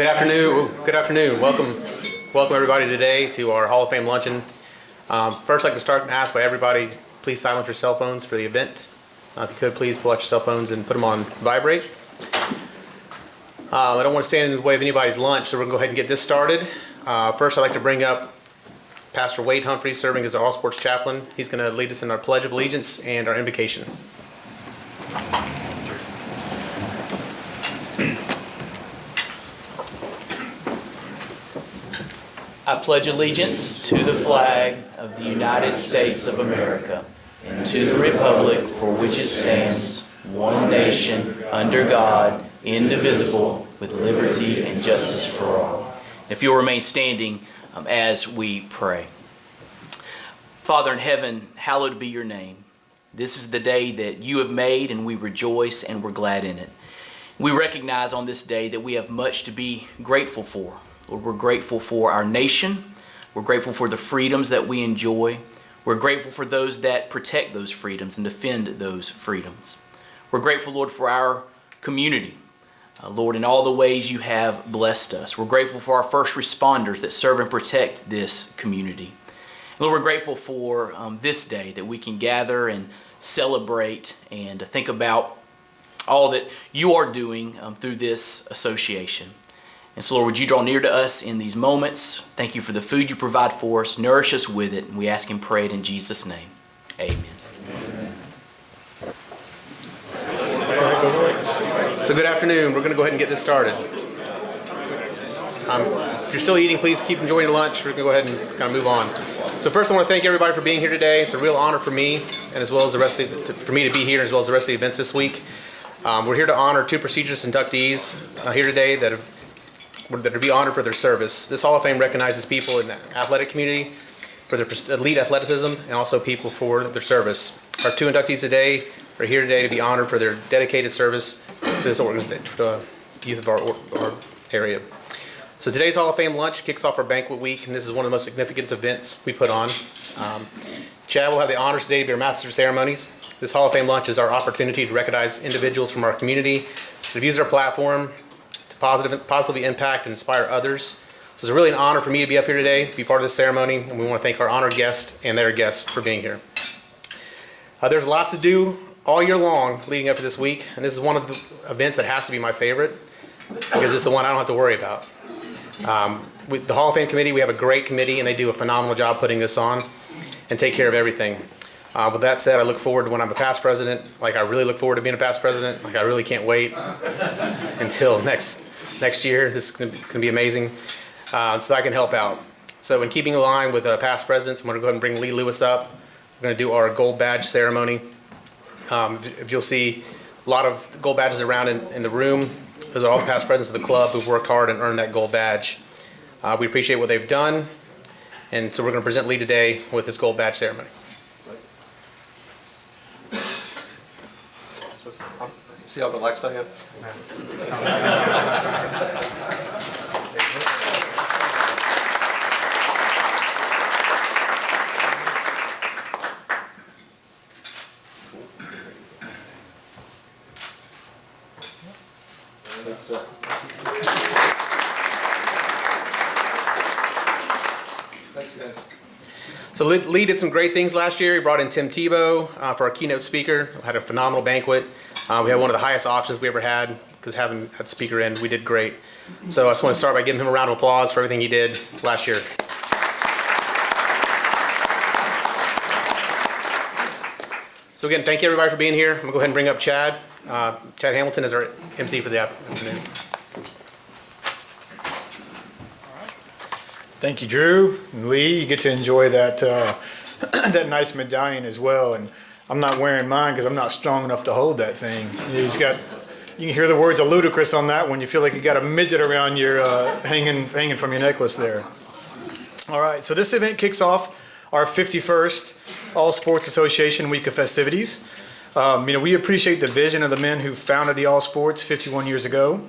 Good afternoon. Good afternoon. Welcome everybody today to our Hall of Fame luncheon. First, I'd like to start and ask by everybody, please silence your cell phones for the event. If you could, please pull out your cell phones and put them on vibrate. I don't want to stand in the way of anybody's lunch, so we're going to go ahead and get this started. First, I'd like to bring up Pastor Wade Humphrey, serving as our all sports chaplain. He's going to lead us in our Pledge of Allegiance and our invocation. I pledge allegiance to the flag of the United States of America and to the republic for which it stands, one nation, under God, indivisible, with liberty and justice for all. If you'll remain standing as we pray. Father in heaven, hallowed be your name. This is the day that you have made, and we rejoice and we're glad in it. We recognize on this day that we have much to be grateful for. Lord, we're grateful for our nation. We're grateful for the freedoms that we enjoy. We're grateful for those that protect those freedoms and defend those freedoms. We're grateful, Lord, for our community. Lord, in all the ways you have blessed us. We're grateful for our first responders that serve and protect this community. Lord, we're grateful for this day that we can gather and celebrate and think about all that you are doing through this association. And so, Lord, would you draw near to us in these moments? Thank you for the food you provide for us. Nourish us with it. And we ask and pray it in Jesus' name. Amen. So good afternoon. We're going to go ahead and get this started. If you're still eating, please keep enjoying your lunch. We're going to go ahead and kind of move on. So first, I want to thank everybody for being here today. It's a real honor for me, and as well as the rest of for me to be here, as well as the rest of the events this week. We're here to honor two prestigious inductees here today that are to be honored for their service. This Hall of Fame recognizes people in the athletic community for their elite athleticism and also people for their service. Our two inductees today are here today to be honored for their dedicated service to this organization, to the youth of our area. So today's Hall of Fame lunch kicks off our banquet week, and this is one of the most significant events we put on. Chad will have the honors today to be our master of ceremonies. This Hall of Fame lunch is our opportunity to recognize individuals from our community that have used our platform positively impact and inspire others. So it's really an honor for me to be up here today, to be part of this ceremony, and we want to thank our honored guests and their guests for being here. There's lots to do all year long leading up to this week, and this is one of the events that has to be my favorite because it's the one I don't have to worry about. With the Hall of Fame committee, we have a great committee, and they do a phenomenal job putting this on and take care of everything. With that said, I look forward to when I'm a past president. Like, I really look forward to being a past president. Like, I really can't wait until next year. This is going to be amazing, so I can help out. So in keeping in line with past presidents, I'm going to go ahead and bring Lee Lewis up. We're going to do our gold badge ceremony. If you'll see a lot of gold badges around in the room, those are all the past presidents of the club who've worked hard and earned that gold badge. We appreciate what they've done, and so we're going to present Lee today with his gold badge ceremony. See how relaxed I am? Thanks, guys. So Lee did some great things last year. He brought in Tim Tebow for our keynote speaker. We had a phenomenal banquet. We had one of the highest auctions we ever had because having had the speaker in, we did great. So I just want to start by giving him a round of applause for everything he did last year. So again, thank you everybody for being here. I'm going to go ahead and bring up Chad. Chad Hamilton is our MC for the afternoon. Thank you, Drew. And Lee, you get to enjoy that that nice medallion as well. And I'm not wearing mine because I'm not strong enough to hold that thing. You can hear the words of ludicrous on that one. You feel like you got a midget around your hanging from your necklace there. All right, so this event kicks off our 51st All Sports Association Week of festivities. We appreciate the vision of the men who founded the All Sports 51 years ago,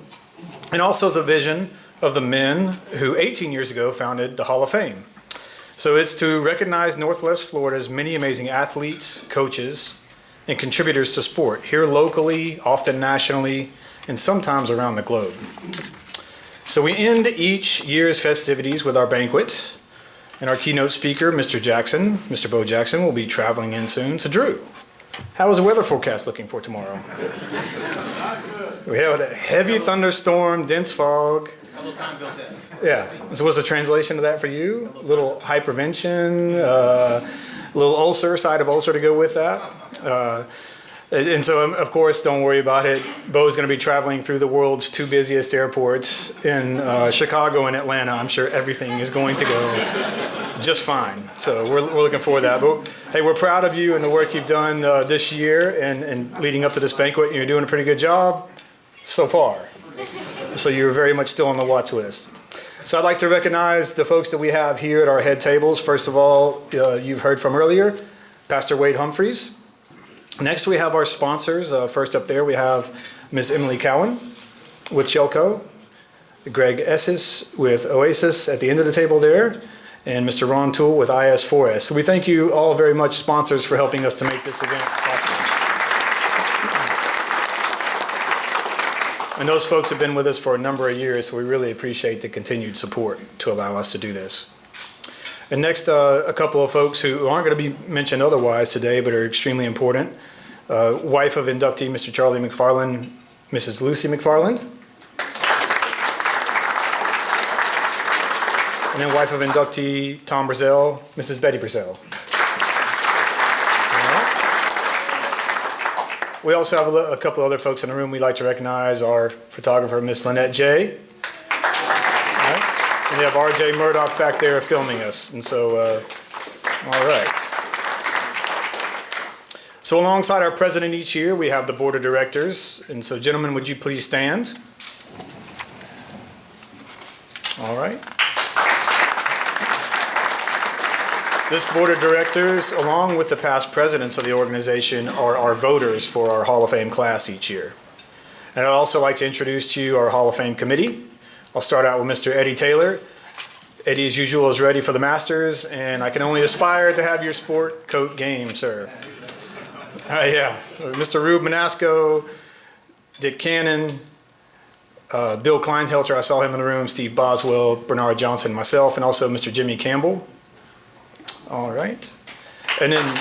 and also the vision of the men who 18 years ago founded the Hall of Fame. So it's to recognize Northwest Florida's many amazing athletes, coaches, and contributors to sport, here locally, often nationally, and sometimes around the globe. So we end each year's festivities with our banquet, and our keynote speaker, Mr. Jackson, Mr. Bo Jackson, will be traveling in soon. So Drew, how is the weather forecast looking for tomorrow? We have a heavy thunderstorm, dense fog. A little time built in. Yeah. So what's the translation of that for you? A little hypervention, a little ulcer, side of ulcer to go with that. And so, of course, don't worry about it. Bo's going to be traveling through the world's two busiest airports in Chicago and Atlanta. I'm sure everything is going to go just fine. So we're looking forward to that. But hey, we're proud of you and the work you've done this year and leading up to this banquet. You're doing a pretty good job so far. So you're very much still on the watch list. So I'd like to recognize the folks that we have here at our head tables. First of all, you've heard from earlier, Pastor Wade Humphreys. Next, we have our sponsors. First up there, we have Ms. Emily Cowan with Shelco, Greg Esses with Oasis at the end of the table there, and Mr. Ron Toole with IS4S. So we thank you all very much, sponsors, for helping us to make this event possible. And those folks have been with us for a number of years, so we really appreciate the continued support to allow us to do this. And next, a couple of folks who aren't going to be mentioned otherwise today, but are extremely important. Wife of inductee, Mr. Charlie McFarland, Mrs. Lucy McFarland. And then wife of inductee, Tom Brazell, Mrs. Betty Brazell. We also have a couple other folks in the room we'd like to recognize. Our photographer, Miss Lynette J. And we have R.J. Murdoch back there filming us. And so, all right. So alongside our president each year, we have the board of directors. And so, gentlemen, would you please stand? All right. This board of directors, along with the past presidents of the organization, are our voters for our Hall of Fame class each year. And I'd also like to introduce to you our Hall of Fame committee. I'll start out with Mr. Eddie Taylor. Eddie, as usual, is ready for the Masters, and I can only aspire to have your sport coat game, sir. Yeah. Mr. Rube Manasco, Dick Cannon, Bill Kleinhelter, I saw him in the room, Steve Boswell, Bernard Johnson, myself, and also Mr. Jimmy Campbell. All right. And then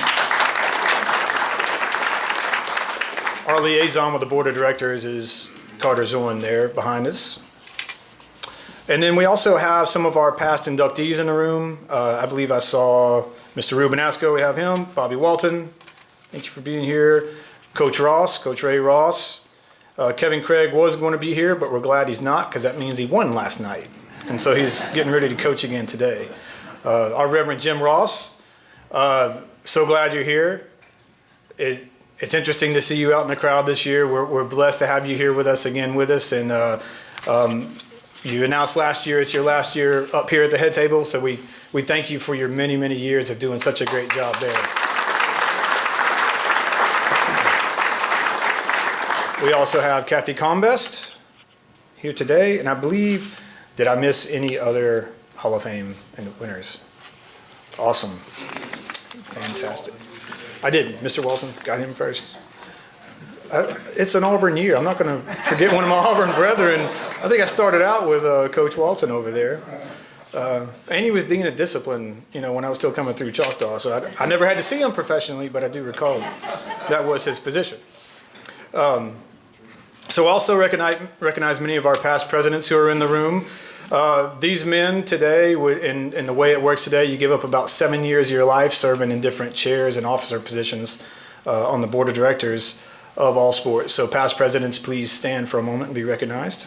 our liaison with the board of directors is Carter Zorn there behind us. And then we also have some of our past inductees in the room. I believe I saw Mr. Ruben Asco, we have him, Bobby Walton, thank you for being here. Coach Ross, Coach Ray Ross. Kevin Craig was going to be here, but we're glad he's not because that means he won last night. And so he's getting ready to coach again today. Our Reverend Jim Ross, so glad you're here. It's interesting to see you out in the crowd this year. We're blessed to have you here with us again with us. And you announced last year it's your last year up here at the head table, so we thank you for your many, many years of doing such a great job there. We also have Kathy Combest here today, and I believe, did I miss any other Hall of Fame winners? Awesome. Fantastic. I did. Mr. Walton, got him first. It's an Auburn year. I'm not going to forget one of my Auburn brethren. I think I started out with Coach Walton over there. And he was dean of discipline, when I was still coming through Choctaw. So I never had to see him professionally, but I do recall that was his position. So also recognize many of our past presidents who are in the room. These men today, in the way it works today, you give up about 7 years of your life serving in different chairs and officer positions on the board of directors of all sports. So past presidents, please stand for a moment and be recognized.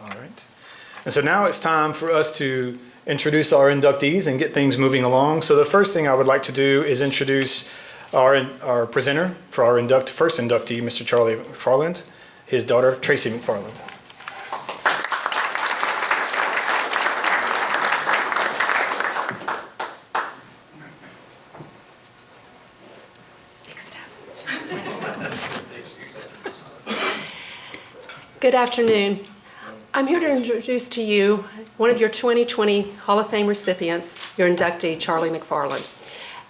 All right. And so now it's time for us to introduce our inductees and get things moving along. So the first thing I would like to do is introduce our presenter for our first inductee, Mr. Charlie McFarland, his daughter, Tracy McFarland. Good afternoon. I'm here to introduce to you one of your 2020 Hall of Fame recipients, your inductee, Charlie McFarland.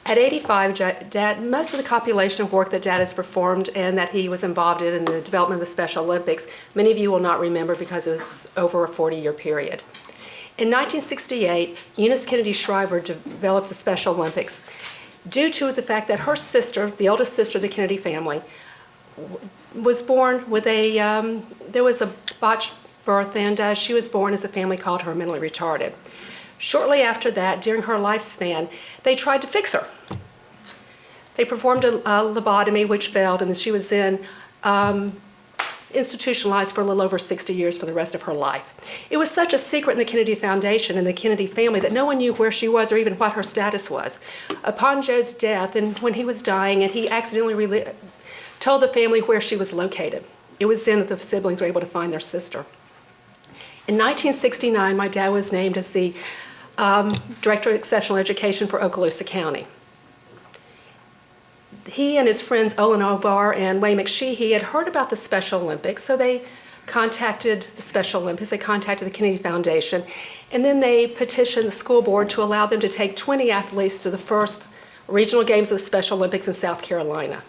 At 85, Dad, most of the compilation of work that Dad has performed and that he was involved in the development of the Special Olympics, many of you will not remember because it was over a 40-year period. In 1968, Eunice Kennedy Shriver developed the Special Olympics due to the fact that her sister, the oldest sister of the Kennedy family, was born with there was a botched birth, and she was born as the family called her mentally retarded. Shortly after that, during her lifespan, they tried to fix her. They performed a lobotomy, which failed, and she was then institutionalized for a little over 60 years for the rest of her life. It was such a secret in the Kennedy Foundation and the Kennedy family that no one knew where she was or even what her status was. Upon Joe's death, and when he was dying, and he accidentally told the family where she was located. It was then that the siblings were able to find their sister. In 1969, my dad was named as the Director of Exceptional Education for Okaloosa County. He and his friends Olin Obar and Way McSheehy had heard about the Special Olympics, so they contacted the Special Olympics, they contacted the Kennedy Foundation, and then they petitioned the school board to allow them to take 20 athletes to the first regional games of the Special Olympics in South Carolina.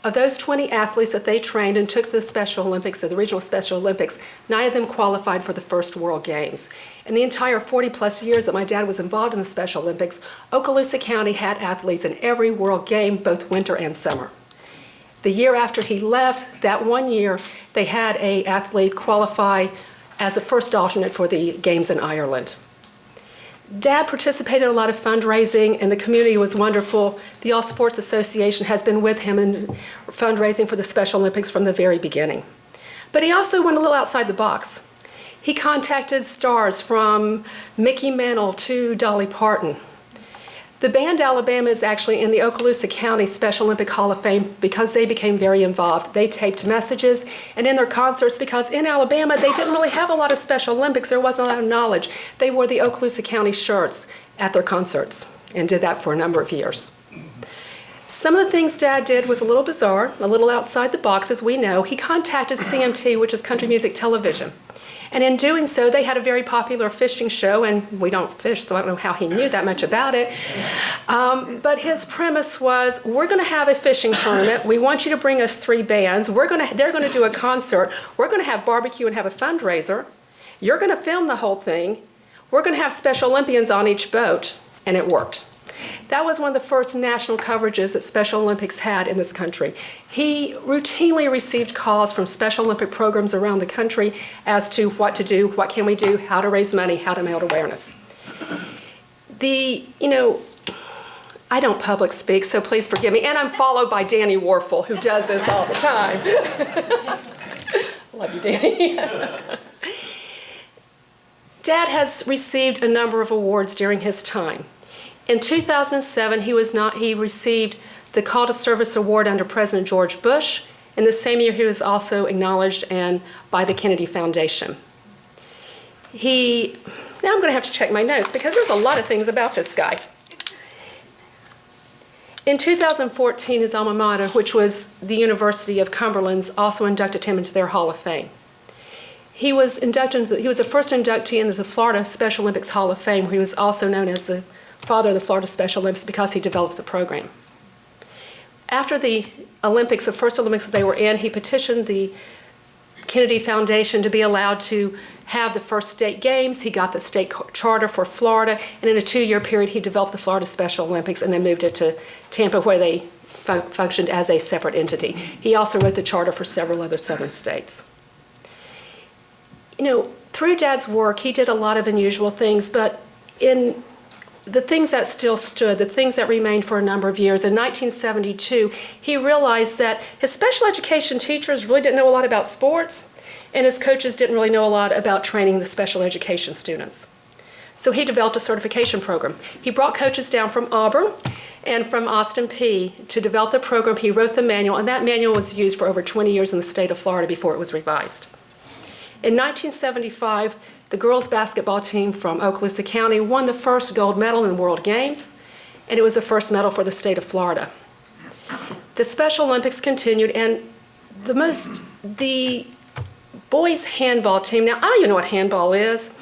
Of those 20 athletes that they trained and took to the Special Olympics, the regional Special Olympics, 9 of them qualified for the first World Games. In the entire 40-plus years that my dad was involved in the Special Olympics, Okaloosa County had athletes in every World Game, both winter and summer. The year after he left, that one year, they had an athlete qualify as a first alternate for the Games in Ireland. Dad participated in a lot of fundraising, and the community was wonderful. The All Sports Association has been with him in fundraising for the Special Olympics from the very beginning. But he also went a little outside the box. He contacted stars from Mickey Mantle to Dolly Parton. The band Alabama is actually in the Okaloosa County Special Olympic Hall of Fame because they became very involved. They taped messages, and in their concerts, because in Alabama they didn't really have a lot of Special Olympics, there wasn't a lot of knowledge. They wore the Okaloosa County shirts at their concerts and did that for a number of years. Some of the things Dad did was a little bizarre, a little outside the box, as we know. He contacted CMT, which is Country Music Television. And in doing so, they had a very popular fishing show, and we don't fish, so I don't know how he knew that much about it. But his premise was, we're going to have a fishing tournament. We want you to bring us 3 bands. They're going to do a concert. We're going to have barbecue and have a fundraiser. You're going to film the whole thing. We're going to have Special Olympians on each boat. And it worked. That was one of the first national coverages that Special Olympics had in this country. He routinely received calls from Special Olympic programs around the country as to what to do, what can we do, how to raise money, how to build awareness. I don't public speak, so please forgive me. And I'm followed by Danny Warfel, who does this all the time. Love you, Danny. Dad has received a number of awards during his time. In 2007, he received the Call to Service Award under President George Bush. In the same year, he was also acknowledged by the Kennedy Foundation. Now I'm going to have to check my notes because there's a lot of things about this guy. In 2014, his alma mater, which was the University of Cumberland's, also inducted him into their Hall of Fame. He was the first inductee into the Florida Special Olympics Hall of Fame, where he was also known as the father of the Florida Special Olympics because he developed the program. After the Olympics, the first Olympics that they were in, he petitioned the Kennedy Foundation to be allowed to have the first state games. He got the state charter for Florida, and in a 2-year period, he developed the Florida Special Olympics and then moved it to Tampa, where they functioned as a separate entity. He also wrote the charter for several other southern states. Through Dad's work, he did a lot of unusual things, but in the things that still stood, the things that remained for a number of years, in 1972, he realized that his special education teachers really didn't know a lot about sports, and his coaches didn't really know a lot about training the special education students. So he developed a certification program. He brought coaches down from Auburn and from Austin Peay to develop the program. He wrote the manual, and that manual was used for over 20 years in the state of Florida before it was revised. In 1975, the girls' basketball team from Okaloosa County won the first gold medal in World Games, and it was the first medal for the state of Florida. The Special Olympics continued, and the boys handball team, now I don't even know what handball is,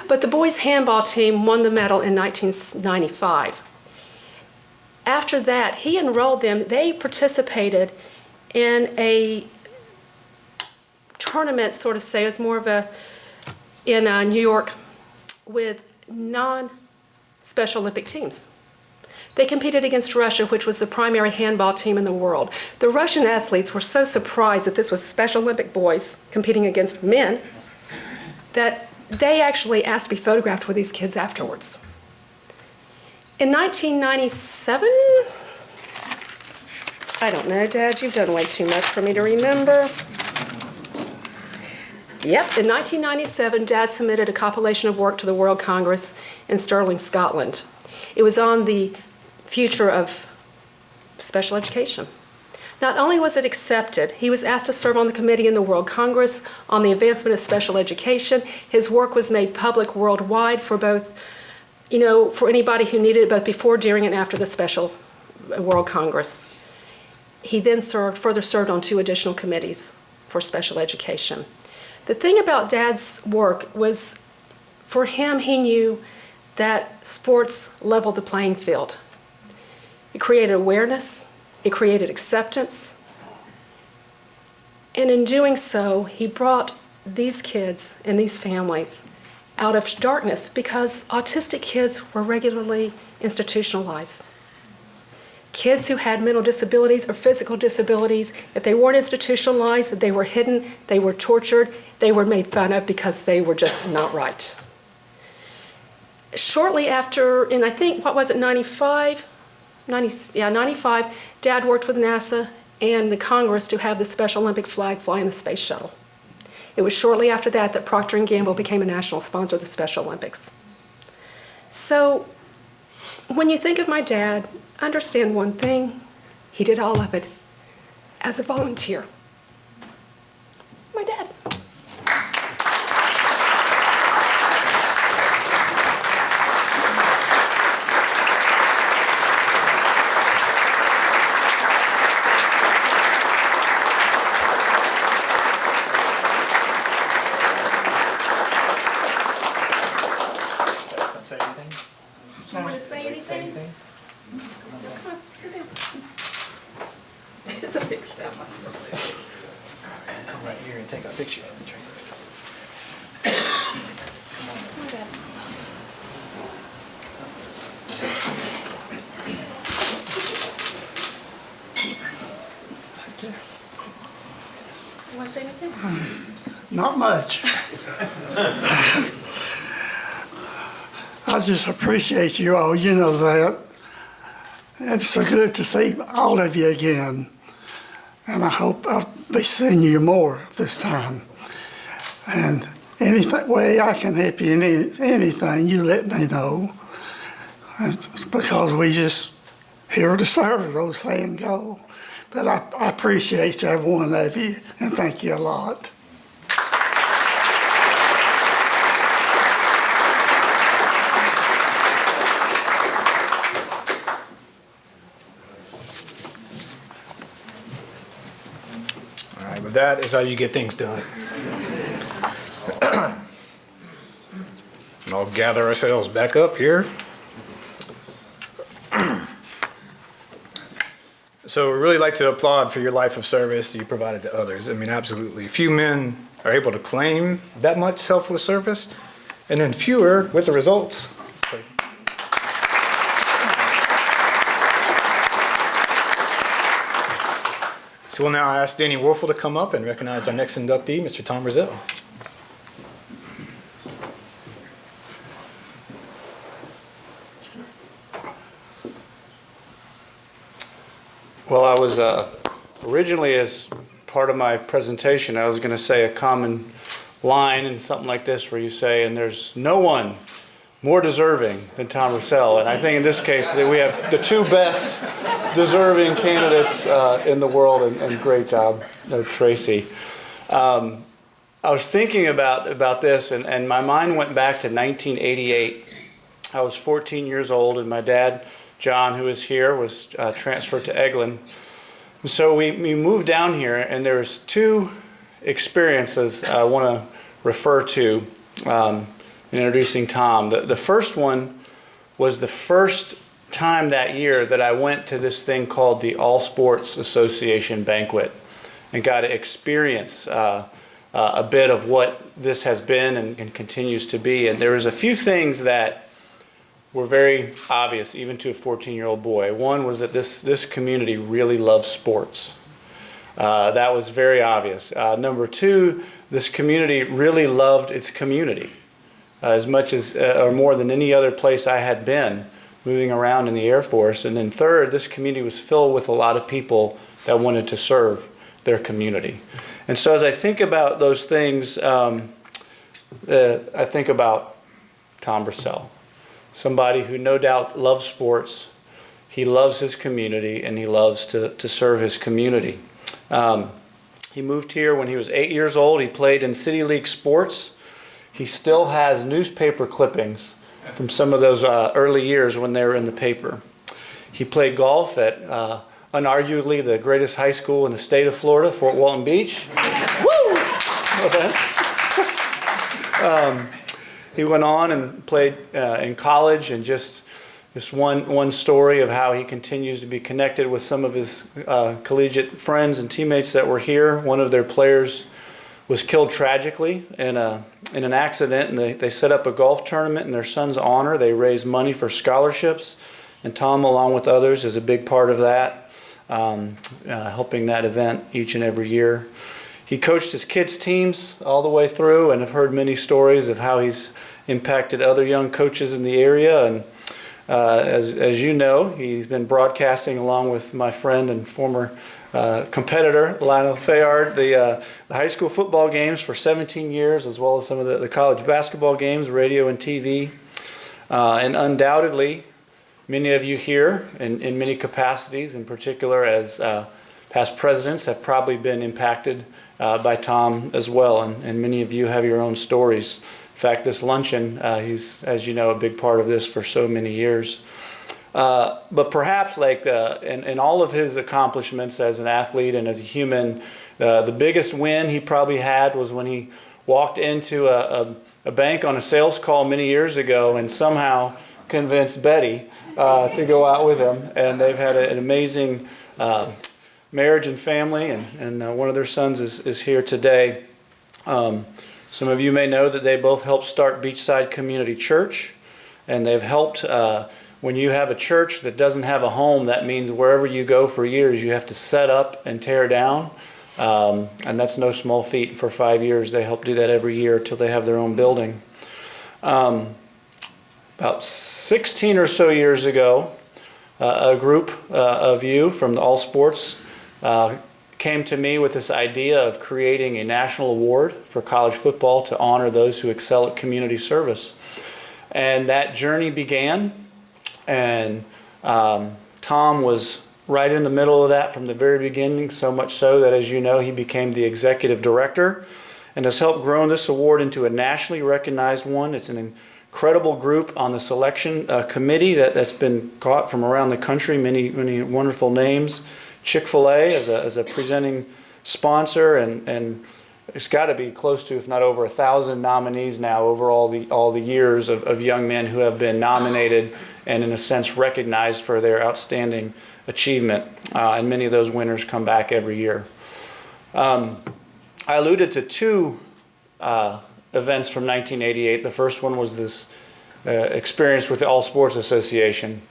but the boys handball team won the medal in 1995. After that, he enrolled them, they participated in a tournament, sort of say, it was more of a, in New York with non-Special Olympic teams. They competed against Russia, which was the primary handball team in the world. The Russian athletes were so surprised that this was Special Olympic boys competing against men that they actually asked to be photographed with these kids afterwards. In 1997, I don't know, Dad, you've done way too much for me to remember. Yep, in 1997, Dad submitted a compilation of work to the World Congress in Stirling, Scotland. It was on the future of special education. Not only was it accepted, he was asked to serve on the committee in the World Congress on the advancement of special education. His work was made public worldwide for both, for anybody who needed it, both before, during, and after the Special World Congress. He then further served on 2 additional committees for special education. The thing about Dad's work was, for him, he knew that sports leveled the playing field. It created awareness, it created acceptance, and in doing so, he brought these kids and these families out of darkness because autistic kids were regularly institutionalized. Kids who had mental disabilities or physical disabilities, if they weren't institutionalized, they were hidden, they were tortured, they were made fun of because they were just not right. Shortly after, in I think, 95, Dad worked with NASA and the Congress to have the Special Olympic flag fly in the space shuttle. It was shortly after that that Procter & Gamble became a national sponsor of the Special Olympics. So when you think of my dad, understand one thing, he did all of it as a volunteer. My dad. Say anything? You want to say anything? Come on, sit down. It's a big step. Come right here and take a picture of it, Tracy. Come on, Dad. You want to say anything? Not much. I just appreciate you all, you know that. And it's so good to see all of you again. And I hope I'll be seeing you more this time. And any way I can help you in anything, you let me know. It's because we just here to serve, those saying go. But I appreciate every one of you, and thank you a lot. All right, but that is how you get things done. And I'll gather ourselves back up here. So we really like to applaud for your life of service you provided to others. I mean, absolutely. Few men are able to claim that much selfless service, and then fewer with the results. So we'll now ask Danny Warfel to come up and recognize our next inductee, Mr. Tom Brazil. Well, I was originally, as part of my presentation, I was going to say a common line in something like this where you say, and there's no one more deserving than Tom Russell. And I think in this case that we have the 2 best deserving candidates in the world, and great job, Tracy. I was thinking about this, and my mind went back to 1988. I was 14 years old, and my dad, John, who is here, was transferred to Eglin. And so we moved down here, and there's 2 experiences I want to refer to in introducing Tom. The first one was the first time that year that I went to this thing called the All Sports Association banquet and got to experience a bit of what this has been and continues to be. And there was a few things that were very obvious, even to a 14-year-old boy. One was that this community really loves sports. That was very obvious. Number two, this community really loved its community as much as, or more than any other place I had been moving around in the Air Force. And then third, this community was filled with a lot of people that wanted to serve their community. And so as I think about those things, I think about Tom Brissell, somebody who no doubt loves sports, he loves his community, and he loves to serve his community. He moved here when he was 8 years old. He played in City League sports. He still has newspaper clippings from some of those early years when they were in the paper. He played golf at unarguably the greatest high school in the state of Florida, Fort Walton Beach. Woo! No offense. He went on and played in college, and just this one story of how he continues to be connected with some of his collegiate friends and teammates that were here. One of their players was killed tragically in an accident, and they set up a golf tournament in their son's honor. They raised money for scholarships, and Tom, along with others, is a big part of that, helping that event each and every year. He coached his kids' teams all the way through, and I've heard many stories of how he's impacted other young coaches in the area. And as you know, he's been broadcasting along with my friend and former competitor, Lionel Fayard, the high school football games for 17 years, as well as some of the college basketball games, radio and TV. And undoubtedly, many of you here, in many capacities, in particular as past presidents, have probably been impacted by Tom as well, and many of you have your own stories. In fact, this luncheon, he's, as you know, a big part of this for so many years. But perhaps, like in all of his accomplishments as an athlete and as a human, the biggest win he probably had was when he walked into a bank on a sales call many years ago and somehow convinced Betty to go out with him. And they've had an amazing marriage and family, and one of their sons is here today. Some of you may know that they both helped start Beachside Community Church, and they've helped. When you have a church that doesn't have a home, that means wherever you go for years, you have to set up and tear down. And that's no small feat. For 5 years, they help do that every year until they have their own building. About 16 or so years ago, a group of you from the All Sports came to me with this idea of creating a national award for college football to honor those who excel at community service. And that journey began. And Tom was right in the middle of that from the very beginning, so much so that, as you know, he became the executive director and has helped grow this award into a nationally recognized one. It's an incredible group on the selection committee that's been caught from around the country, many wonderful names. Chick-fil-A as a presenting sponsor, and it's got to be close to, if not over 1,000 nominees now over all the years of young men who have been nominated and in a sense recognized for their outstanding achievement. And many of those winners come back every year. I alluded to two events from 1988. The first one was this experience with the All Sports Association.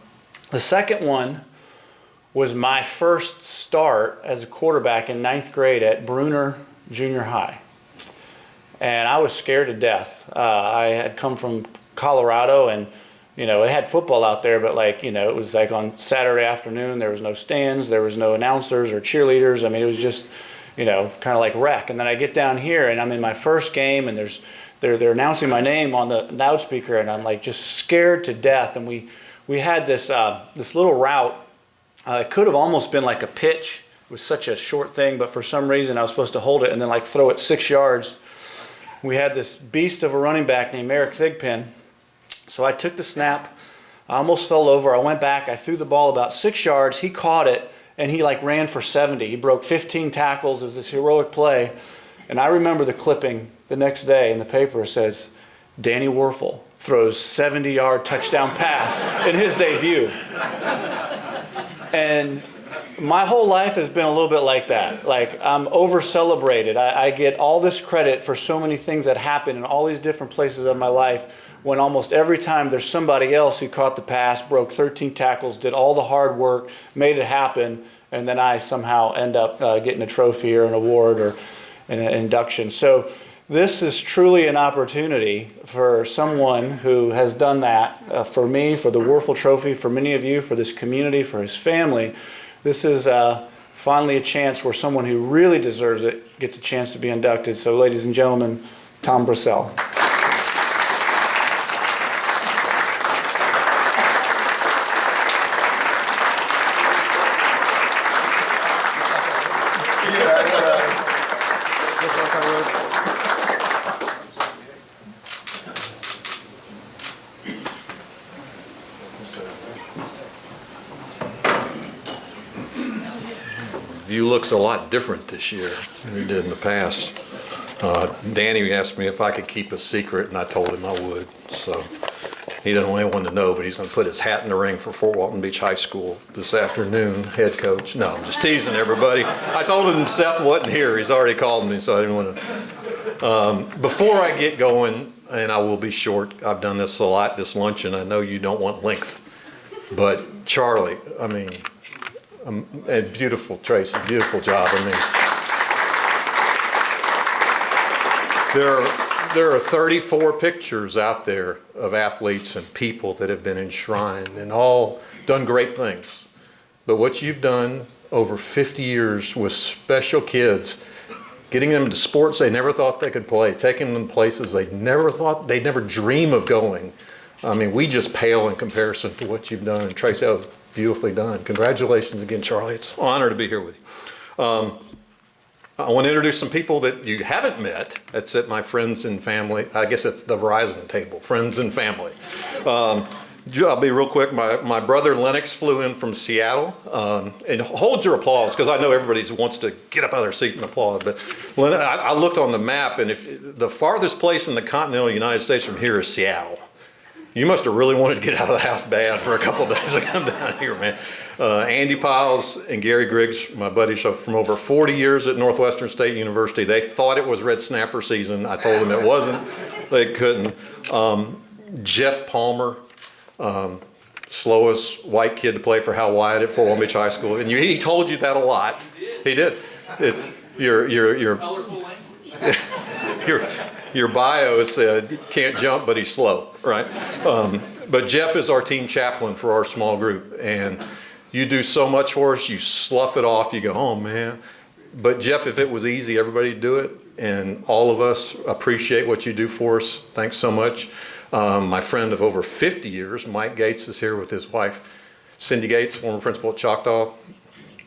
The second one was my first start as a quarterback in 9th grade at Bruner Junior High. And I was scared to death. I had come from Colorado, and it had football out there, but it was like on Saturday afternoon, there was no stands, there was no announcers or cheerleaders. I mean, it was just, kind of like rec. And then I get down here and I'm in my first game, and they're announcing my name on the loudspeaker, and I'm like just scared to death. And we had this little route. It could have almost been like a pitch. It was such a short thing, but for some reason I was supposed to hold it and then throw it 6 yards. We had this beast of a running back named Eric Thigpen. So I took the snap. I almost fell over. I went back. I threw the ball about 6 yards. He caught it, and he ran for 70. He broke 15 tackles. It was this heroic play. And I remember the clipping the next day in the paper says, Danny Werfel throws 70-yard touchdown pass in his debut. And my whole life has been a little bit like that. Like, I'm over-celebrated. I get all this credit for so many things that happen in all these different places of my life, when almost every time there's somebody else who caught the pass, broke 13 tackles, did all the hard work, made it happen, and then I somehow end up getting a trophy or an award or an induction. So this is truly an opportunity for someone who has done that for me, for the Werfel Trophy, for many of you, for this community, for his family. This is finally a chance where someone who really deserves it gets a chance to be inducted. So ladies and gentlemen, Tom Brissell. View looks a lot different this year than it did in the past. Danny asked me if I could keep a secret, and I told him I would. So he doesn't want anyone to know, but he's going to put his hat in the ring for Fort Walton Beach High School this afternoon, head coach. No, I'm just teasing everybody. I told him Seth wasn't here. He's already called me, so I didn't want to. Before I get going, and I will be short, I've done this a lot, this luncheon. I know you don't want length, but Charlie, I mean, and beautiful, Tracy, beautiful job. I mean, there are 34 pictures out there of athletes and people that have been enshrined and all done great things. But what you've done over 50 years with special kids, getting them to sports they never thought they could play, taking them places they'd never dream of going. I mean, we just pale in comparison to what you've done. And Tracy, that was beautifully done. Congratulations again, Charlie. It's an honor to be here with you. I want to introduce some people that you haven't met. That's at my friends and family. I guess it's the Verizon table, friends and family. I'll be real quick. My brother Lennox flew in from Seattle. And hold your applause, because I know everybody wants to get up out of their seat and applaud. But I looked on the map, and if the farthest place in the continental United States from here is Seattle. You must have really wanted to get out of the house bad for a couple of days to come down here, man. Andy Piles and Gary Griggs, my buddies from over 40 years at Northwestern State University, they thought it was red snapper season. I told them it wasn't. They couldn't. Jeff Palmer, slowest white kid to play for Hal Wyatt at Fort Walton Beach High School. And he told you that a lot. He did. Your bio said can't jump, but he's slow, right? But Jeff is our team chaplain for our small group, and you do so much for us. You slough it off. You go, oh man. But Jeff, if it was easy, everybody'd do it, and all of us appreciate what you do for us. Thanks so much. My friend of over 50 years, Mike Gates, is here with his wife, Cindy Gates, former principal at Choctaw.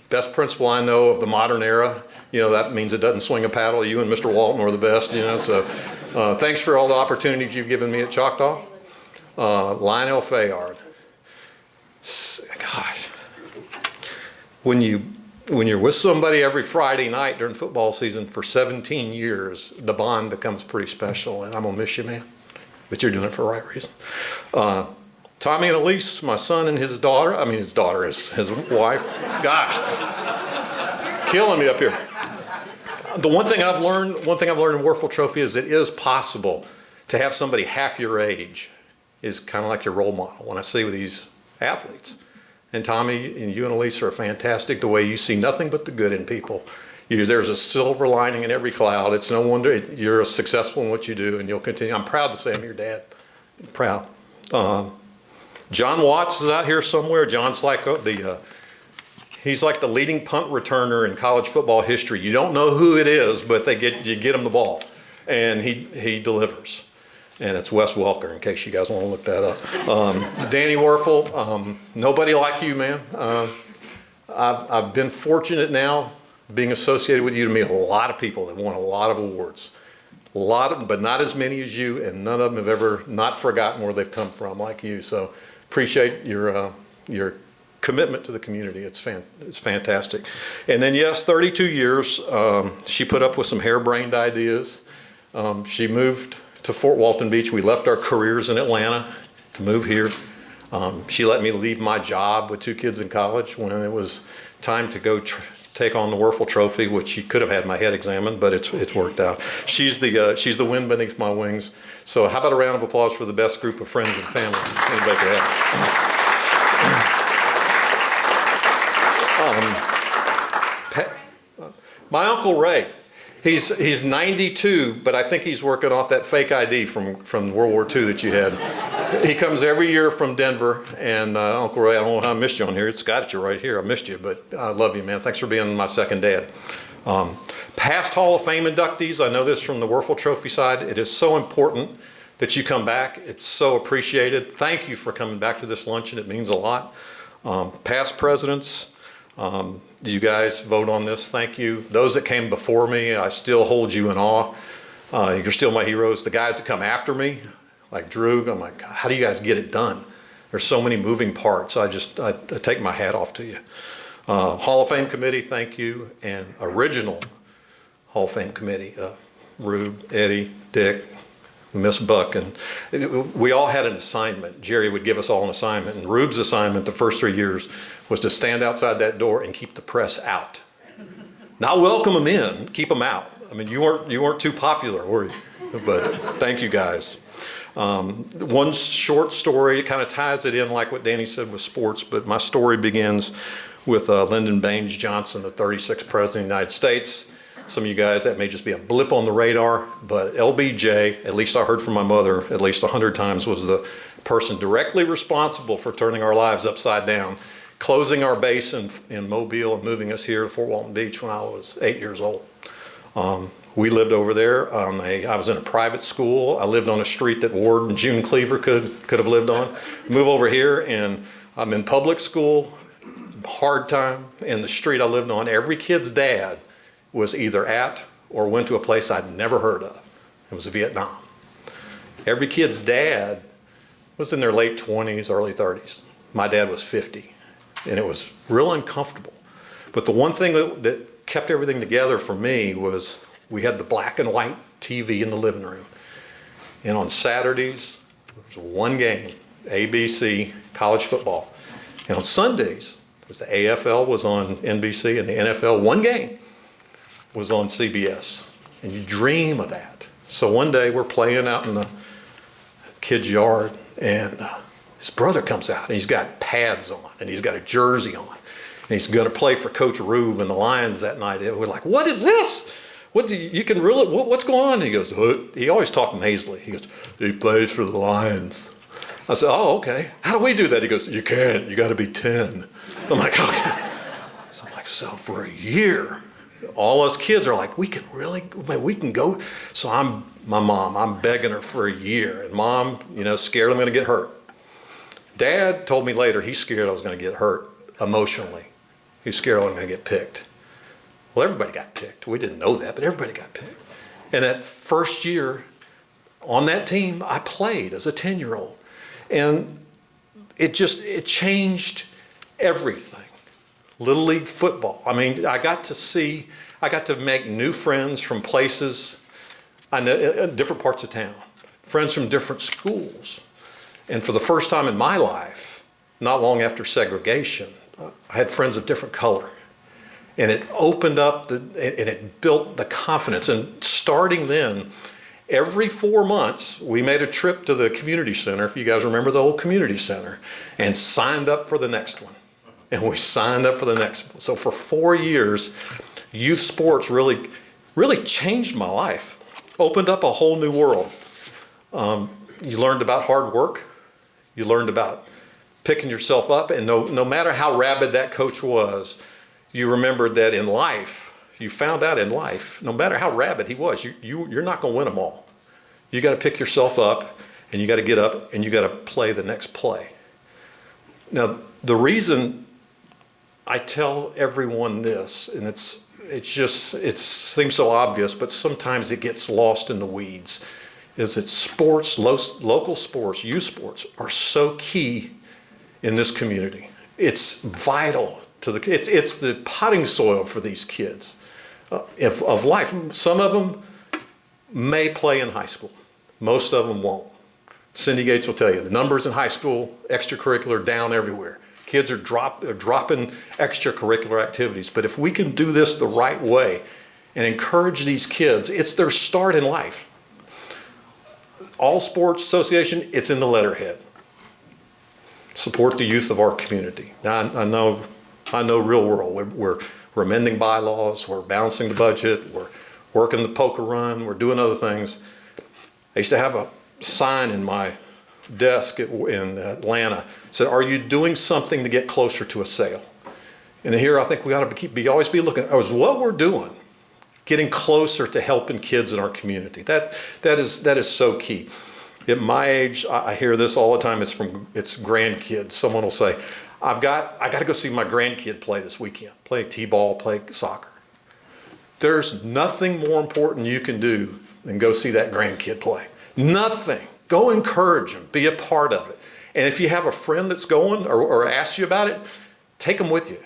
Best principal I know of the modern era. You know, that means it doesn't swing a paddle. You and Mr. Walton are the best, you know, so thanks for all the opportunities you've given me at Choctaw. Lionel Fayard. Gosh, when you're with somebody every Friday night during football season for 17 years, the bond becomes pretty special, and I'm gonna miss you, man, but you're doing it for the right reason. Tommy and Elise, my son and his daughter, his wife. Gosh, killing me up here. The one thing I've learned in Werfel Trophy is it is possible to have somebody half your age is kind of like your role model when I see with these athletes. And Tommy and you and Elise are fantastic, the way you see nothing but the good in people. There's a silver lining in every cloud. It's no wonder you're successful in what you do, and you'll continue. I'm proud to say I'm your dad. Proud. John Watts is out here somewhere. John's like he's like the leading punt returner in college football history. You don't know who it is, but you get him the ball, and he delivers. And it's Wes Welker, in case you guys want to look that up. Danny Werfel, nobody like you, man. I've been fortunate now being associated with you to meet a lot of people that won a lot of awards. A lot of them, but not as many as you, and none of them have ever not forgotten where they've come from like you. So appreciate your commitment to the community. It's fantastic. And then, yes, 32 years. She put up with some harebrained ideas. She moved to Fort Walton Beach. We left our careers in Atlanta to move here. She let me leave my job with 2 kids in college when it was time to go take on the Werfel Trophy, which she could have had my head examined, but it's worked out. She's the wind beneath my wings. So how about a round of applause for the best group of friends and family anybody could have. My Uncle Ray, he's 92, but I think he's working off that fake ID from World War II that you had. He comes every year from Denver, and Uncle Ray, I don't know how I missed you on here. It's got you right here. I missed you, but I love you, man. Thanks for being my second dad. Past Hall of Fame inductees, I know this from the Werfel Trophy side. It is so important that you come back. It's so appreciated. Thank you for coming back to this luncheon. It means a lot. Past presidents, you guys vote on this. Thank you. Those that came before me, I still hold you in awe. You're still my heroes. The guys that come after me, like Drew, I'm like, how do you guys get it done? There's so many moving parts. I take my hat off to you. Hall of Fame committee, thank you. And original Hall of Fame committee, Rube, Eddie, Dick, Miss Buck, and we all had an assignment. Jerry would give us all an assignment, and Rube's assignment the first 3 years was to stand outside that door and keep the press out. Not welcome them in, keep them out. I mean, you weren't too popular, were you? But thank you guys. One short story, it kind of ties it in like what Danny said with sports, but my story begins with Lyndon Baines Johnson, the 36th President of the United States. Some of you guys, that may just be a blip on the radar, but LBJ, at least I heard from my mother at least 100 times, was the person directly responsible for turning our lives upside down, closing our base in Mobile and moving us here to Fort Walton Beach when I was 8 years old. We lived over there. I was in a private school. I lived on a street that Ward and June Cleaver could have lived on. Move over here, and I'm in public school, hard time. In the street I lived on, every kid's dad was either at or went to a place I'd never heard of. It was Vietnam. Every kid's dad was in their late 20s, early 30s. My dad was 50, and it was real uncomfortable. But the one thing that kept everything together for me was we had the black and white TV in the living room. And on Saturdays, there was one game, ABC, college football. And on Sundays, the AFL was on NBC, and the NFL, one game was on CBS. And you dream of that. So one day we're playing out in the kid's yard, and his brother comes out, and he's got pads on, and he's got a jersey on. And he's going to play for Coach Rube and the Lions that night. And we're like, what is this? What's going on? And he goes, he always talked nasally. He goes, he plays for the Lions. I said, oh, okay. How do we do that? He goes, you can't. You got to be 10. I'm like, okay. So for a year, all us kids are like, we can go. So I'm begging her for a year. And Mom, scared I'm going to get hurt. Dad told me later he's scared I was going to get hurt emotionally. He's scared I was going to get picked. Well, everybody got picked. We didn't know that, but everybody got picked. And that first year on that team, I played as a 10-year-old. And it changed everything. Little League football. I mean, I got to make new friends from places, different parts of town, friends from different schools. And for the first time in my life, not long after segregation, I had friends of different color. And it opened up, and it built the confidence. And starting then, every 4 months, we made a trip to the community center, if you guys remember the old community center, and signed up for the next one. And we signed up for the next one. So for 4 years, youth sports really changed my life, opened up a whole new world. You learned about hard work. You learned about picking yourself up. And no matter how rabid that coach was, you remembered that in life, you found out in life, no matter how rabid he was, you're not going to win them all. You got to pick yourself up, and you got to get up, and you got to play the next play. Now, the reason I tell everyone this, and it seems so obvious, but sometimes it gets lost in the weeds, is that sports, local sports, youth sports, are so key in this community. It's vital to it's the potting soil for these kids of life. Some of them may play in high school. Most of them won't. Cindy Gates will tell you the numbers in high school, extracurricular, down everywhere. Kids are dropping extracurricular activities. But if we can do this the right way and encourage these kids, it's their start in life. All Sports Association, it's in the letterhead. Support the youth of our community. Now, I know real world. We're amending bylaws, we're balancing the budget, we're working the poker run, we're doing other things. I used to have a sign in my desk in Atlanta said, "Are you doing something to get closer to a sale?" And here I think we ought to always be looking at what we're doing, getting closer to helping kids in our community. That is so key. At my age, I hear this all the time. It's grandkids. Someone will say, I got to go see my grandkid play this weekend, play t-ball, play soccer. There's nothing more important you can do than go see that grandkid play. Nothing. Go encourage them. Be a part of it. And if you have a friend that's going or asks you about it, take them with you.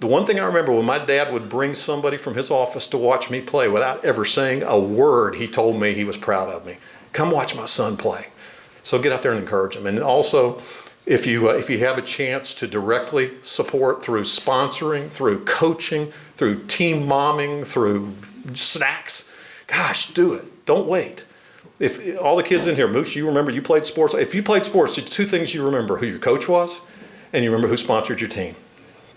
The one thing I remember when my dad would bring somebody from his office to watch me play without ever saying a word, he told me he was proud of me. Come watch my son play. So get out there and encourage him. And also, if you have a chance to directly support through sponsoring, through coaching, through team momming, through snacks, gosh, do it. Don't wait. If all the kids in here, Moose, you remember you played sports. If you played sports, there's two things you remember: who your coach was, and you remember who sponsored your team.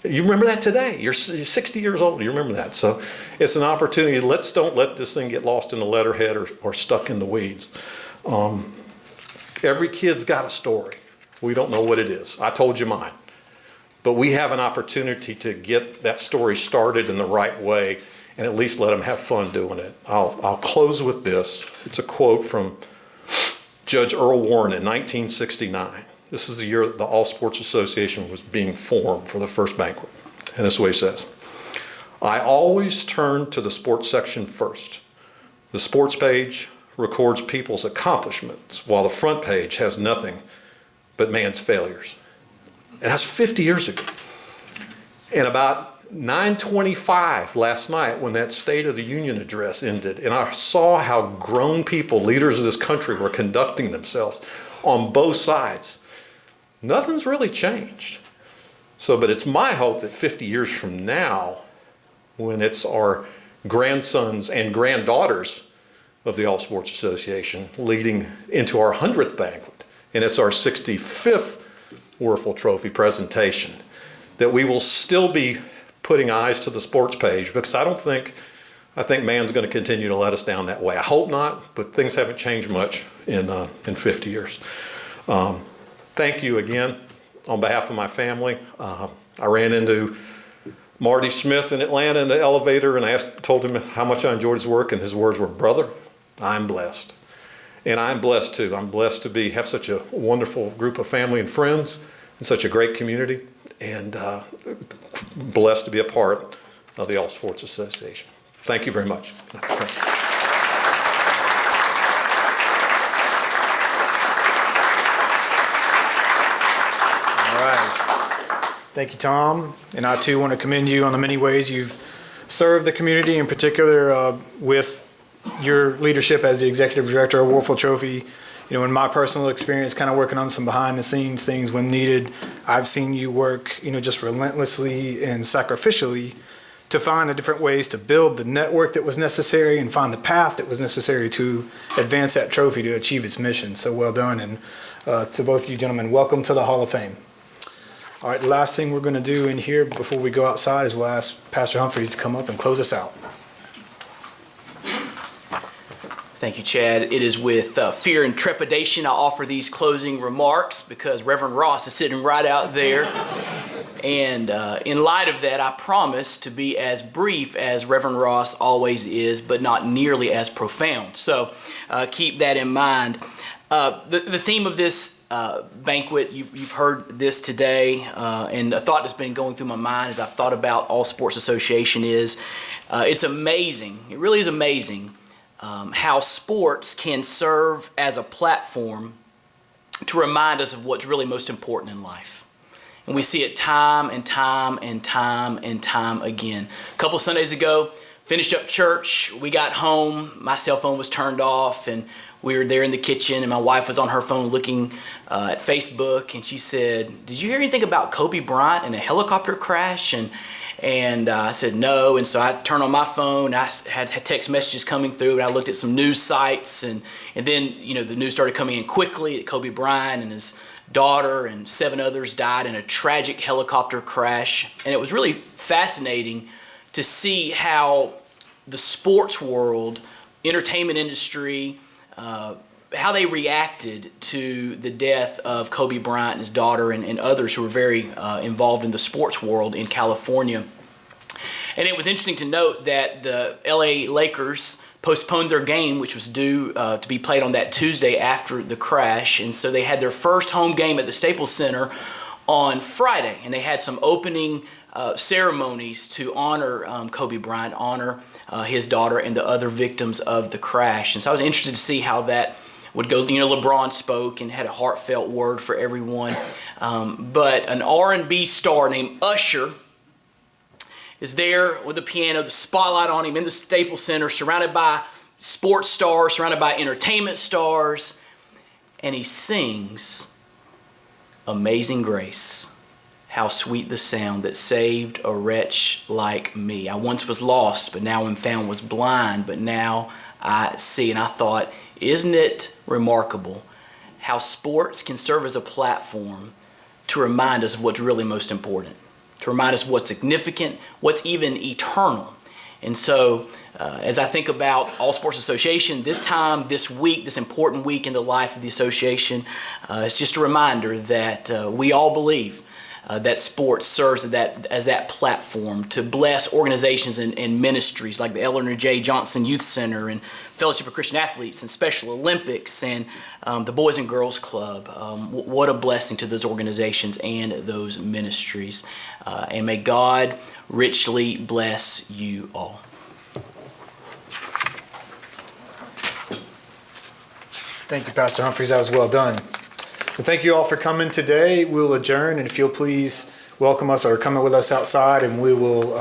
You remember that today. You're 60 years old. You remember that. So it's an opportunity. Don't let this thing get lost in the letterhead or stuck in the weeds. Every kid's got a story. We don't know what it is. I told you mine. But we have an opportunity to get that story started in the right way and at least let them have fun doing it. I'll close with this. It's a quote from Judge Earl Warren in 1969. This is the year that the All Sports Association was being formed for the first banquet. And this is what he says: "I always turn to the sports section first. The sports page records people's accomplishments, while the front page has nothing but man's failures." And that's 50 years ago. And about 9:25 last night, when that State of the Union address ended, and I saw how grown people, leaders of this country, were conducting themselves on both sides, nothing's really changed. But it's my hope that 50 years from now, when it's our grandsons and granddaughters of the All Sports Association leading into our 100th banquet, and it's our 65th Werfel Trophy presentation, that we will still be putting eyes to the sports page, because I think man's going to continue to let us down that way. I hope not, but things haven't changed much in 50 years. Thank you again on behalf of my family. I ran into Marty Smith in Atlanta in the elevator and told him how much I enjoyed his work, and his words were, "Brother, I'm blessed." And I'm blessed too. I'm blessed to have such a wonderful group of family and friends and such a great community, and blessed to be a part of the All Sports Association. Thank you very much. Thank you, Tom. And I too want to commend you on the many ways you've served the community, in particular with your leadership as the executive director of Werfel Trophy. In my personal experience, kind of working on some behind the scenes things when needed, I've seen you work, just relentlessly and sacrificially to find the different ways to build the network that was necessary and find the path that was necessary to advance that trophy to achieve its mission. So well done. And to both of you gentlemen, welcome to the Hall of Fame. All right, the last thing we're going to do in here before we go outside is we'll ask Pastor Humphreys to come up and close us out. Thank you, Chad. It is with fear and trepidation I offer these closing remarks, because Reverend Ross is sitting right out there. And in light of that, I promise to be as brief as Reverend Ross always is, but not nearly as profound. So keep that in mind. The theme of this banquet, you've heard this today, and a thought that's been going through my mind as I've thought about All Sports Association is, it's amazing, it really is amazing, how sports can serve as a platform to remind us of what's really most important in life. And we see it time and time and time and time again. A couple Sundays ago, finished up church, we got home, my cell phone was turned off, and we were there in the kitchen, and my wife was on her phone looking at Facebook, and she said, "Did you hear anything about Kobe Bryant and a helicopter crash?" And I said no, and so I turned on my phone. I had text messages coming through, and I looked at some news sites, and then the news started coming in quickly that Kobe Bryant and his daughter and 7 others died in a tragic helicopter crash. And it was really fascinating to see how the sports world, entertainment industry, how they reacted to the death of Kobe Bryant and his daughter and others who were very involved in the sports world in California. And it was interesting to note that the LA Lakers postponed their game, which was due to be played on that Tuesday after the crash. And so they had their first home game at the Staples Center on Friday. And they had some opening ceremonies to honor Kobe Bryant, honor his daughter and the other victims of the crash. And so I was interested to see how that would go. LeBron spoke and had a heartfelt word for everyone. But an R&B star named Usher is there with the piano, the spotlight on him in the Staples Center, surrounded by sports stars, surrounded by entertainment stars, and he sings Amazing Grace. How sweet the sound that saved a wretch like me. I once was lost, but now am found, was blind, but now I see. And I thought, isn't it remarkable how sports can serve as a platform to remind us of what's really most important, to remind us what's significant, what's even eternal. And so as I think about All Sports Association, this time, this week, this important week in the life of the association, it's just a reminder that we all believe that sports serves as that platform to bless organizations and ministries like the Eleanor J. Johnson Youth Center and Fellowship of Christian Athletes and Special Olympics and the Boys and Girls Club. What a blessing to those organizations and those ministries. And may God richly bless you all. Thank you, Pastor Humphreys. That was well done. Well, thank you all for coming today. We'll adjourn, and if you'll please welcome us or come with us outside, and we will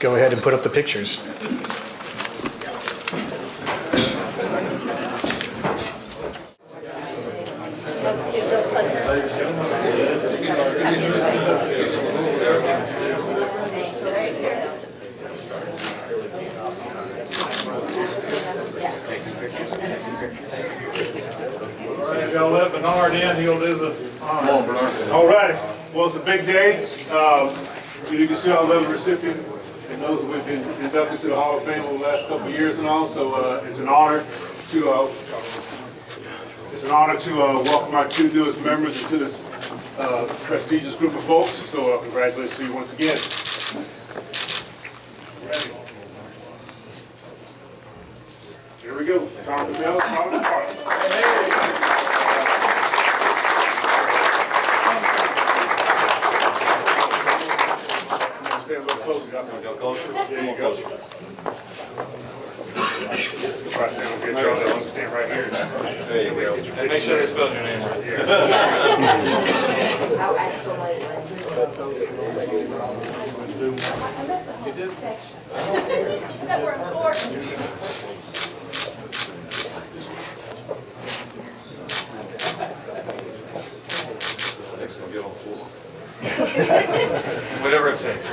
go ahead and put up the pictures. Y'all let Bernard in, he'll do the honor. Come on, Bernard. All righty. Well, it's a big day. You can see all the other recipients and those that we've been inducted to the Hall of Fame over the last couple of years and all. So it's an honor to welcome our 2 newest members into this prestigious group of folks. So congratulations to you once again. Ready. Here we go. Tom Bell, Tom Park. Stand a little closer. Go closer. There you go. Right down. Get y'all to stand right here. There you go. And make sure they spell your name right here. Oh, absolutely. That were important. Next one, get on the floor. Whatever it takes.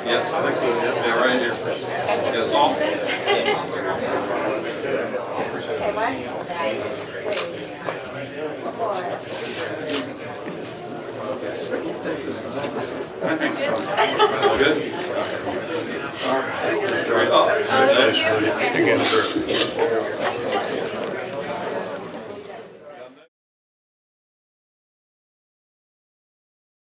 Yes, I think so. Yeah, right here. Yes, all. I think so. Good? All right. Up. Together.